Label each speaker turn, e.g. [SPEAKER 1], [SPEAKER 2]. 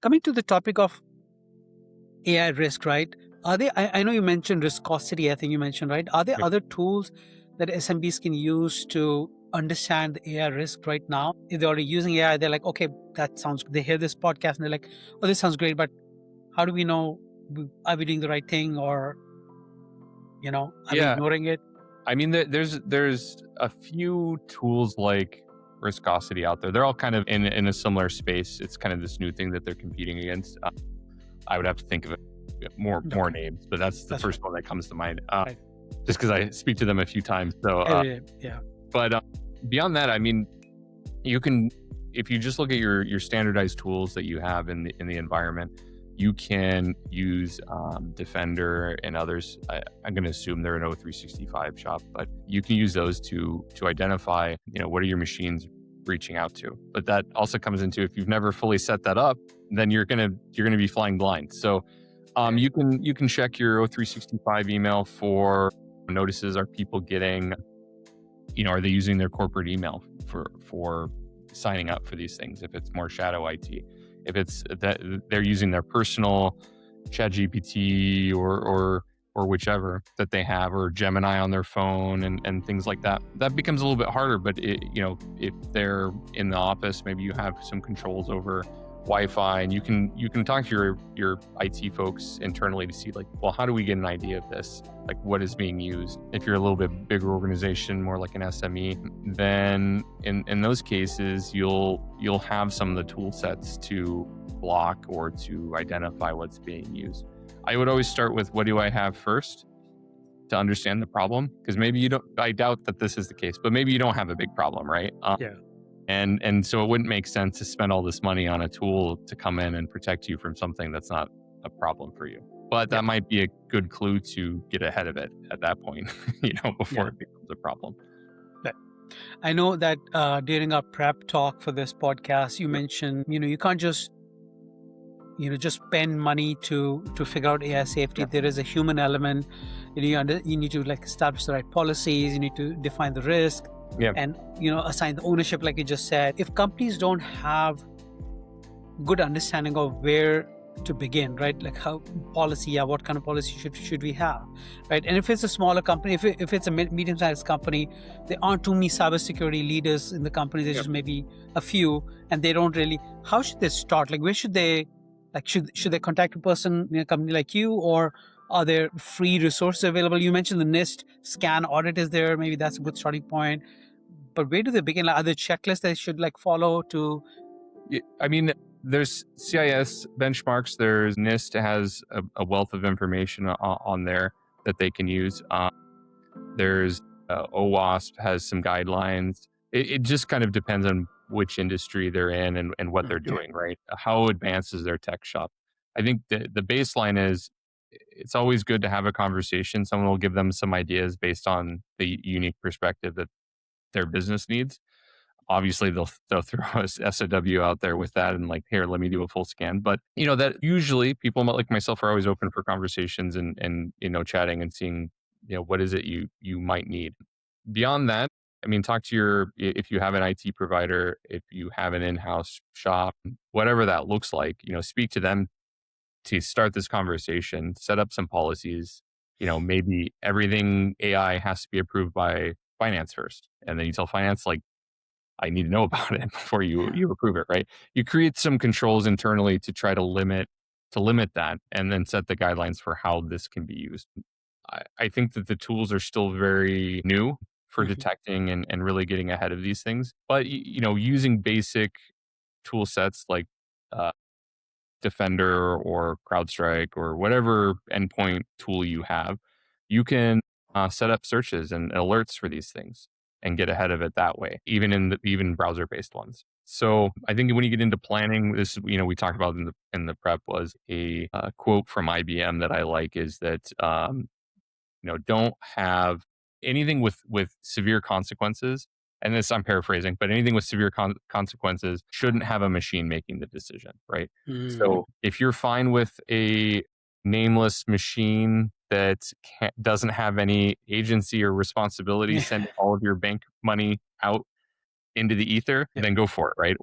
[SPEAKER 1] Coming to the topic of AI risk, right? I know you mentioned Riskosity, I think you mentioned, right? Are there
[SPEAKER 2] Yep.
[SPEAKER 1] other tools that SMBs can use to understand the AI risk right now? If they're already using AI, they're like, okay, that sounds, they hear this podcast and they're like, oh, this sounds great, but how do we know, are we doing the right thing, or, are we
[SPEAKER 2] Yeah,
[SPEAKER 1] ignoring it?
[SPEAKER 2] I mean, there's a few tools like Riskosity out there. They're all kind of in a similar space. It's kind of this new thing that they're competing against. I would have to think of it more
[SPEAKER 1] Okay,
[SPEAKER 2] names, but that's the
[SPEAKER 1] that's right.
[SPEAKER 2] first one that comes to mind.
[SPEAKER 1] Right.
[SPEAKER 2] Just because I speak to them a few times. So,
[SPEAKER 1] Yeah.
[SPEAKER 2] but beyond that, I mean, you can, if you just look at your standardized tools that you have in the environment, you can use Defender and others. I'm going to assume they're an O365 shop, but you can use those to identify, what are your machines reaching out to. But that also comes into, if you've never fully set that up, then you're gonna be flying blind. So
[SPEAKER 1] Okay.
[SPEAKER 2] you can check your O365 email for notices. Are people getting, are they using their corporate email for signing up for these things? If it's more shadow IT, if it's that they're using their personal Chat GPT or whichever that they have, or Gemini on their phone and things like that, that becomes a little bit harder. But if they're in the office, maybe you have some controls over Wi-Fi, and you can talk to your IT folks internally to see, like, well, how do we get an idea of this? Like, what is being used? If you're a little bit bigger organization, more like an SME, then in those cases, you'll have some of the tool sets to block or to identify what's being used. I would always start with, what do I have first, to understand the problem? Because maybe you don't. I doubt that this is the case, but maybe you don't have a big problem, right?
[SPEAKER 1] Yeah.
[SPEAKER 2] And so it wouldn't make sense to spend all this money on a tool to come in and protect you from something that's not a problem for you. But
[SPEAKER 1] Yeah.
[SPEAKER 2] that might be a good clue to get ahead of it at that point, before
[SPEAKER 1] Yeah.
[SPEAKER 2] it becomes a problem.
[SPEAKER 1] Right. I know that during our prep talk for this podcast, you mentioned, you can't just spend money to figure out AI safety.
[SPEAKER 2] Yeah.
[SPEAKER 1] There is a human element. You need to like establish the right policies. You need to define the risk,
[SPEAKER 2] Yeah.
[SPEAKER 1] and assign the ownership, like you just said. If companies don't have good understanding of where to begin, right? Like how policy, yeah, what kind of policy should we have, right? And if it's a smaller company, if it's a medium-sized company, there aren't too many cybersecurity leaders in the company. There's
[SPEAKER 2] Yeah.
[SPEAKER 1] just maybe a few, and they don't really. How should they start? Like, where should they? Like, should they contact a person in a company like you, or are there free resources available? You mentioned the NIST scan audit is there. Maybe that's a good starting point. But where do they begin? Like, are there checklists they should like follow to?
[SPEAKER 2] I mean, there's CIS benchmarks. There's NIST has a wealth of information on there that they can use. There's OWASP has some guidelines. It just kind of depends on which industry they're in and what they're
[SPEAKER 1] Okay.
[SPEAKER 2] doing, right? How advanced is their tech shop? I think the baseline is, it's always good to have a conversation. Someone will give them some ideas based on the unique perspective that their business needs. Obviously, they'll throw a SOW out there with that and, like, here, let me do a full scan. But that usually people like myself are always open for conversations and chatting and seeing what is it you might need. Beyond that, I mean, talk to if you have an IT provider, if you have an in-house shop, whatever that looks like, speak to them to start this conversation, set up some policies. Maybe everything AI has to be approved by finance first. And then you tell finance, like, I need to know about it before
[SPEAKER 1] Yeah.
[SPEAKER 2] you approve it, right? You create some controls internally to try to limit that, and then set the guidelines for how this can be used. I think that the tools are still very new for
[SPEAKER 1] Mhm.
[SPEAKER 2] detecting and really getting ahead of these things. But using basic tool sets like uh, Defender or CrowdStrike or whatever endpoint tool you have, you can set up searches and alerts for these things and get ahead of it that way, even browser based ones. So I think when you get into planning, this we talked about in the prep, was a quote from IBM that I like, is that don't have anything with severe consequences. And this, I'm paraphrasing, but anything with severe consequences shouldn't have a machine making the decision, right?
[SPEAKER 1] Mm.
[SPEAKER 2] So if you're fine with a nameless machine that doesn't have any agency or responsibility,
[SPEAKER 1] Yeah.
[SPEAKER 2] sending all of your bank money out into the ether,
[SPEAKER 1] Yeah.
[SPEAKER 2] then go for it, right?